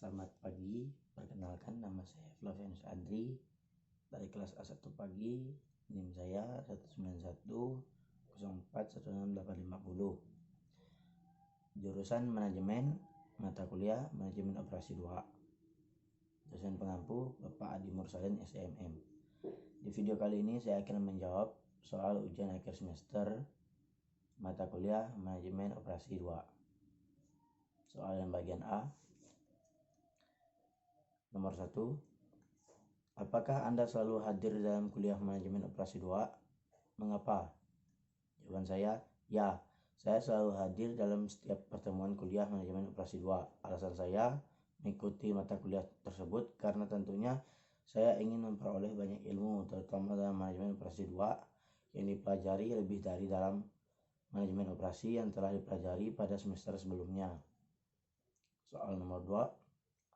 Selamat pagi, perkenalkan nama saya Flavianus Andri dari kelas A1 pagi, NIM saya 191041650. Jurusan Manajemen, mata kuliah Manajemen Operasi 2. Dosen pengampu Bapak Adi Mursalin SMM. Di video kali ini saya akan menjawab soal ujian akhir semester mata kuliah Manajemen Operasi 2. Soal yang bagian A. Nomor 1. Apakah Anda selalu hadir dalam kuliah Manajemen Operasi 2? Mengapa? Jawaban saya, ya. Saya selalu hadir dalam setiap pertemuan kuliah Manajemen Operasi 2. Alasan saya mengikuti mata kuliah tersebut karena tentunya saya ingin memperoleh banyak ilmu, terutama dalam Manajemen Operasi 2 yang dipelajari lebih dari dalam Manajemen Operasi yang telah dipelajari pada semester sebelumnya. Soal nomor 2.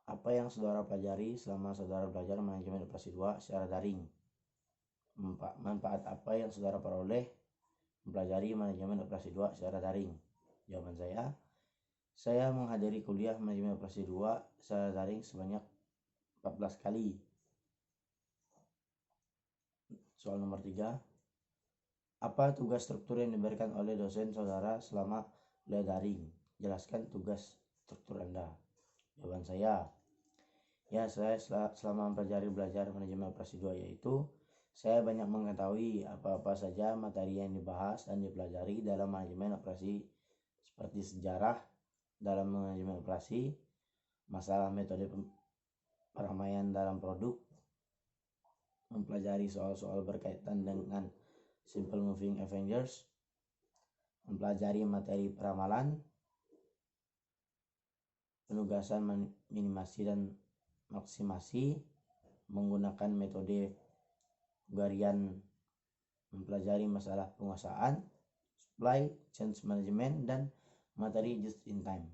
Apa yang saudara pelajari selama saudara belajar Manajemen Operasi 2 secara daring? Manfaat apa yang saudara peroleh mempelajari Manajemen Operasi 2 secara daring? Jawaban saya menghadiri kuliah Manajemen Operasi 2 secara daring sebanyak 14 kali. Soal nomor 3. Apa tugas struktur yang diberikan oleh dosen saudara selama kuliah daring? Jelaskan tugas struktur Anda. Jawaban saya, ya, saya selama mempelajari belajar Manajemen Operasi 2 yaitu saya banyak mengetahui apa-apa saja materi yang dibahas dan dipelajari dalam Manajemen Operasi seperti sejarah dalam Manajemen Operasi, masalah metode peramaian dalam produk, mempelajari soal-soal berkaitan dengan Simple Moving Avengers, mempelajari materi peramalan, penugasan minimasi dan maksimasi, menggunakan metode Hungarian, mempelajari masalah penguasaan, supply, change management, dan materi just in time.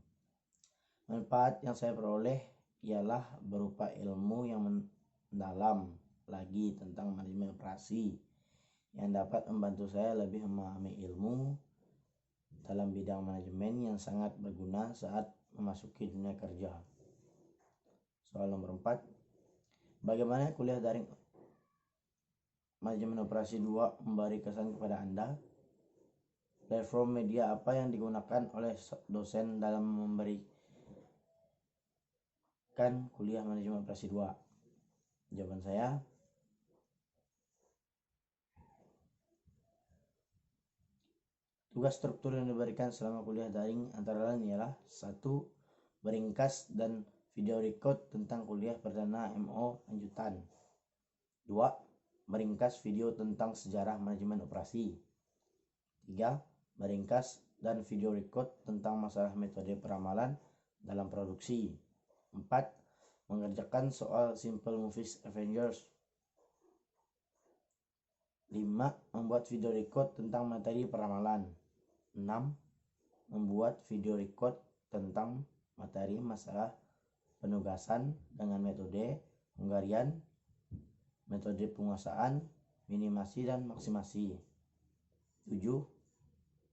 Manfaat yang saya peroleh ialah berupa ilmu yang mendalam lagi tentang manajemen operasi yang dapat membantu saya lebih memahami ilmu dalam bidang manajemen yang sangat berguna saat memasuki dunia kerja. Soal nomor 4. Bagaimana kuliah daring Manajemen Operasi 2 memberi kesan kepada Anda? Platform media apa yang digunakan oleh dosen dalam memberikan kuliah Manajemen Operasi 2? Jawaban saya, tugas struktur yang diberikan selama kuliah daring antara lain ialah 1. Meringkas dan video record tentang kuliah perdana MO lanjutan. 2. Meringkas video tentang sejarah manajemen operasi. 3. Meringkas dan video record tentang masalah metode peramalan dalam produksi. 4. Mengerjakan soal Simple Moving Avengers. 5. Membuat video record tentang materi peramalan. 6. Membuat video record tentang materi masalah penugasan dengan metode Hungarian, metode penguasaan, minimasi dan maksimasi. 7.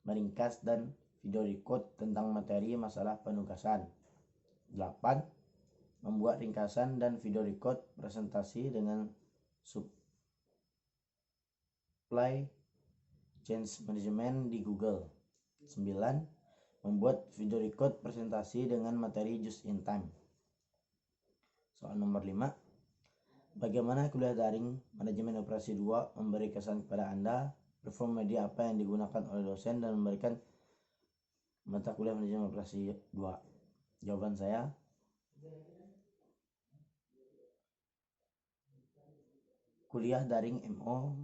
Meringkas dan video record tentang materi masalah penugasan. 8. Membuat ringkasan dan video record presentasi dengan supply change management di Google. 9. Membuat video record presentasi dengan materi just in time. Soal nomor 5. Bagaimana kuliah daring Manajemen Operasi 2 memberi kesan kepada Anda? Platform media apa yang digunakan oleh dosen dan memberikan mata kuliah Manajemen Operasi 2? Jawaban saya, kuliah daring MO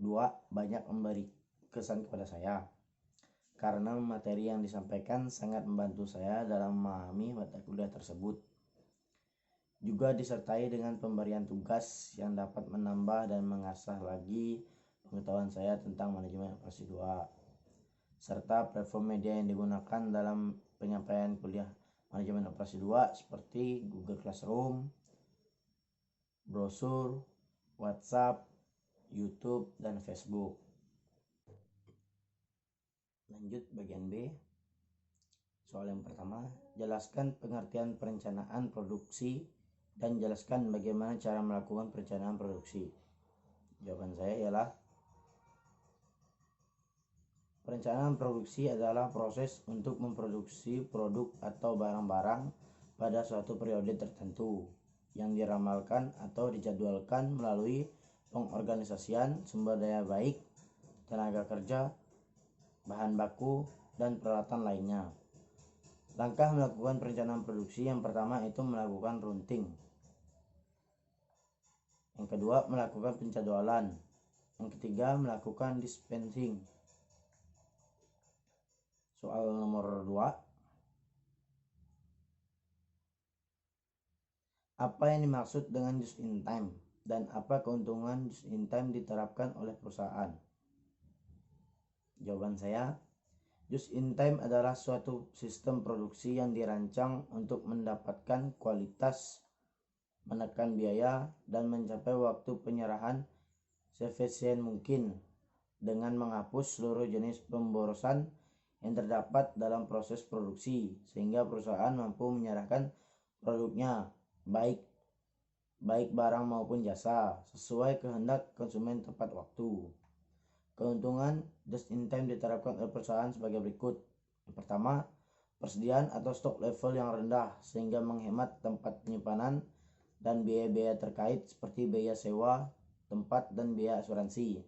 2 banyak memberi kesan kepada saya karena materi yang disampaikan sangat membantu saya dalam memahami mata kuliah tersebut. Juga disertai dengan pemberian tugas yang dapat menambah dan mengasah lagi pengetahuan saya tentang Manajemen Operasi 2. Serta platform media yang digunakan dalam penyampaian kuliah Manajemen Operasi 2 seperti Google Classroom, brosur, WhatsApp, YouTube, dan Facebook. Lanjut bagian B. Soal yang pertama, Jelaskan pengertian perencanaan produksi dan jelaskan bagaimana cara melakukan perencanaan produksi. Jawaban saya ialah perencanaan produksi adalah proses untuk memproduksi produk atau barang-barang pada suatu periode tertentu yang diramalkan atau dijadwalkan melalui pengorganisasian sumber daya baik, tenaga kerja, bahan baku, dan peralatan lainnya. Langkah melakukan perencanaan produksi yang pertama itu melakukan routing. Yang kedua, melakukan penjadwalan. Yang ketiga, melakukan dispensing. Soal nomor 2. Apa yang dimaksud dengan just in time dan apa keuntungan just in time diterapkan oleh perusahaan? Jawaban saya, just in time adalah suatu sistem produksi yang dirancang untuk mendapatkan kualitas, menekan biaya, dan mencapai waktu penyerahan seefisien mungkin dengan menghapus seluruh jenis pemborosan yang terdapat dalam proses produksi sehingga perusahaan mampu menyerahkan produknya baik barang maupun jasa sesuai kehendak konsumen tepat waktu. Keuntungan just in time diterapkan oleh perusahaan sebagai berikut. Yang pertama, persediaan atau stok level yang rendah sehingga menghemat tempat penyimpanan dan biaya-biaya terkait seperti biaya sewa tempat dan biaya asuransi.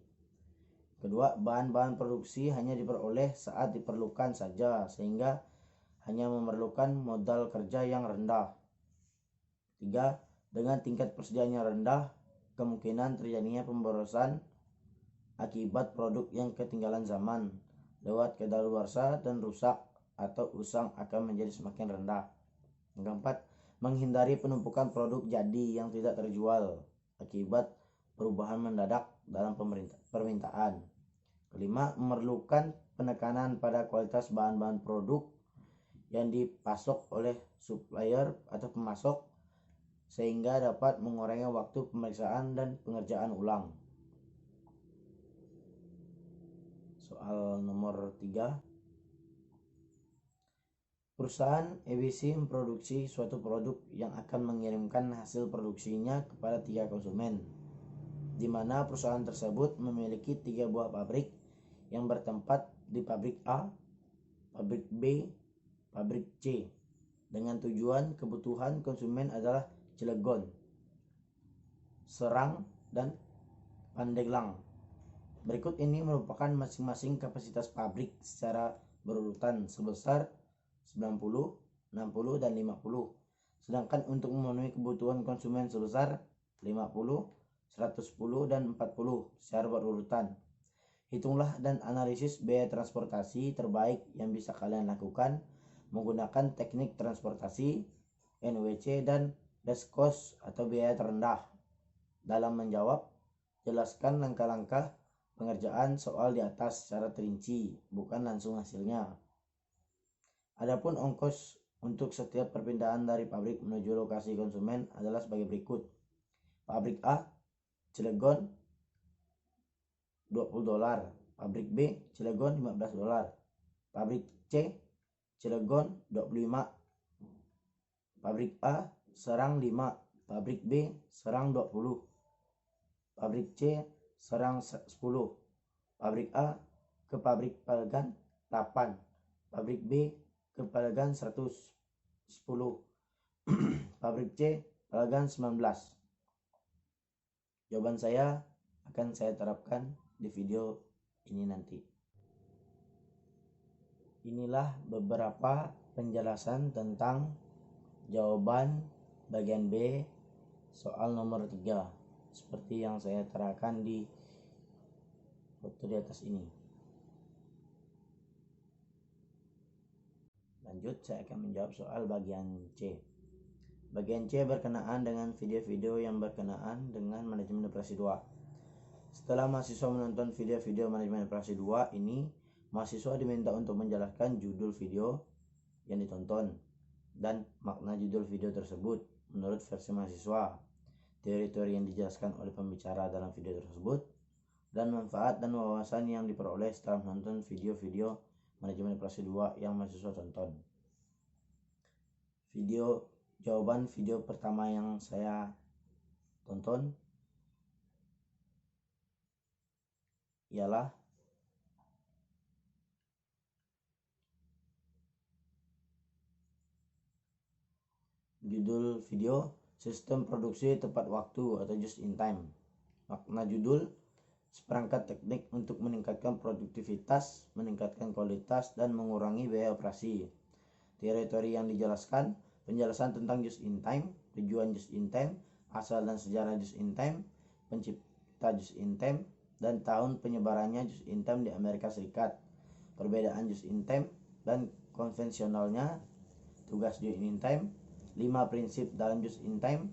Kedua, bahan-bahan produksi hanya diperoleh saat diperlukan saja sehingga hanya memerlukan modal kerja yang rendah. Tiga, dengan tingkat persediaan yang rendah, kemungkinan terjadinya pemborosan akibat produk yang ketinggalan zaman lewat kedaluarsa dan rusak atau usang akan menjadi semakin rendah. Yang keempat, menghindari penumpukan produk jadi yang tidak terjual akibat perubahan mendadak dalam permintaan. Kelima, memerlukan penekanan pada kualitas bahan-bahan produk yang dipasok oleh supplier atau pemasok sehingga dapat mengurangi waktu pemeriksaan dan pengerjaan ulang. Soal nomor 3. Perusahaan ABC memproduksi suatu produk yang akan mengirimkan hasil produksinya kepada 3 konsumen, di mana perusahaan tersebut memiliki 3 buah pabrik yang bertempat di pabrik A, pabrik B, pabrik C, dengan tujuan kebutuhan konsumen adalah Cilegon, Serang, dan Pandeglang. Berikut ini merupakan masing-masing kapasitas pabrik secara berurutan sebesar 90, 60, dan 50. Sedangkan untuk memenuhi kebutuhan konsumen sebesar 50, 110, dan 40 secara berurutan. Hitunglah dan analisis biaya transportasi terbaik yang bisa kalian lakukan menggunakan teknik transportasi, NWC, dan least cost atau biaya terendah. Dalam menjawab, jelaskan langkah-langkah pengerjaan soal di atas secara terinci, bukan langsung hasilnya. Adapun ongkos untuk setiap perpindahan dari pabrik menuju lokasi konsumen adalah sebagai berikut. Pabrik A, Cilegon, $20. Pabrik B, Cilegon, $15. Pabrik C, Cilegon, 25. Pabrik A, Serang 5. Pabrik B, Serang 20. Pabrik C, Serang 10. Pabrik A ke pabrik Palegan 8. Pabrik B ke Palegan 110. Pabrik C, Palegan 19. Jawaban saya akan saya terapkan di video ini nanti. Inilah beberapa penjelasan tentang jawaban bagian B soal nomor 3 seperti yang saya terangkan di foto di atas ini. Lanjut, saya akan menjawab soal bagian C. Bagian C berkenaan dengan video-video yang berkenaan dengan manajemen operasi 2. Setelah mahasiswa menonton video-video manajemen operasi 2 ini, mahasiswa diminta untuk menjelaskan judul video yang ditonton dan makna judul video tersebut menurut versi mahasiswa, teori-teori yang dijelaskan oleh pembicara dalam video tersebut, dan manfaat dan wawasan yang diperoleh setelah menonton video-video manajemen operasi 2 yang mahasiswa tonton. Jawaban video pertama yang saya tonton ialah judul video sistem produksi tepat waktu atau just in time. Makna judul seperangkat teknik untuk meningkatkan produktivitas, meningkatkan kualitas, dan mengurangi biaya operasi. Teori yang dijelaskan, penjelasan tentang just in time, tujuan just in time, asal dan sejarah just in time, pencipta just in time, dan tahun penyebarannya just in time di Amerika Serikat. Perbedaan just in time dan konvensionalnya, tugas just in time, 5 prinsip dalam just in time,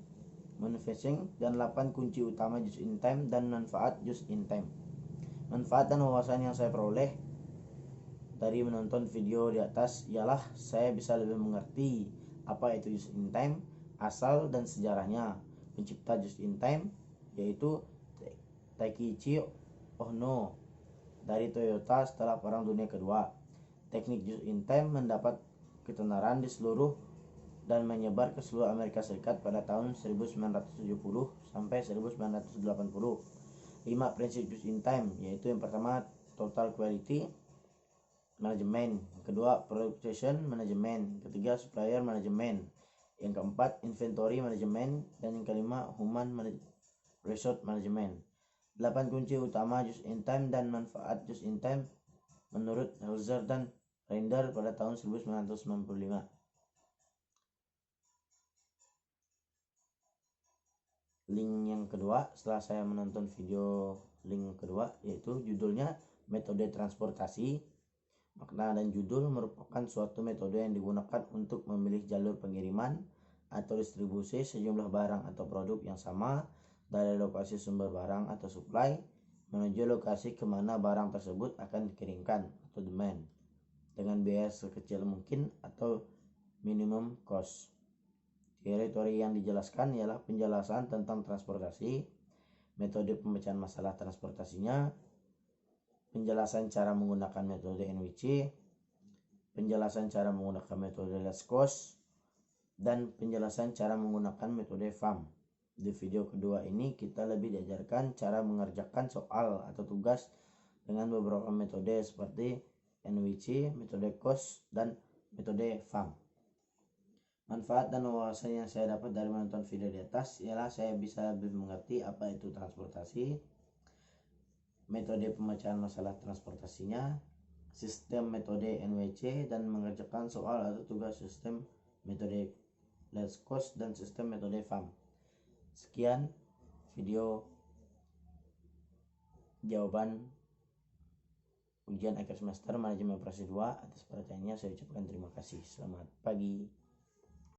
manufacturing, dan 8 kunci utama just in time dan manfaat just in time. Manfaat dan wawasan yang saya peroleh dari menonton video di atas ialah saya bisa lebih mengerti apa itu just in time, asal dan sejarahnya. Pencipta just in time yaitu Taikichi Ohno dari Toyota setelah Perang Dunia Kedua. Teknik just in time mendapat ketenaran di seluruh dan menyebar ke seluruh Amerika Serikat pada tahun 1970 sampai 1980. 5 prinsip just in time yaitu yang pertama total quality management, kedua production management, ketiga supplier management, yang keempat inventory management, dan yang kelima human resource management. 8 kunci utama just in time dan manfaat just in time menurut Hauser dan Render pada tahun 1995. Link yang kedua setelah saya menonton video link kedua yaitu judulnya metode transportasi. Makna dan judul merupakan suatu metode yang digunakan untuk memilih jalur pengiriman atau distribusi sejumlah barang atau produk yang sama dari lokasi sumber barang atau supply menuju lokasi kemana barang tersebut akan dikirimkan atau demand dengan biaya sekecil mungkin atau minimum cost. Teori yang dijelaskan ialah penjelasan tentang transportasi, metode pemecahan masalah transportasinya, penjelasan cara menggunakan metode NWC, penjelasan cara menggunakan metode less cost, dan penjelasan cara menggunakan metode FAM. Di video kedua ini kita lebih diajarkan cara mengerjakan soal atau tugas dengan beberapa metode seperti NWC, metode cost, dan metode FAM. Manfaat dan wawasan yang saya dapat dari menonton video di atas ialah saya bisa lebih mengerti apa itu transportasi, metode pemecahan masalah transportasinya, sistem metode NWC, dan mengerjakan soal atau tugas sistem metode less cost dan sistem metode FAM. Sekian video jawaban ujian akhir semester manajemen operasi 2. Atas perhatiannya saya ucapkan terima kasih. Selamat pagi.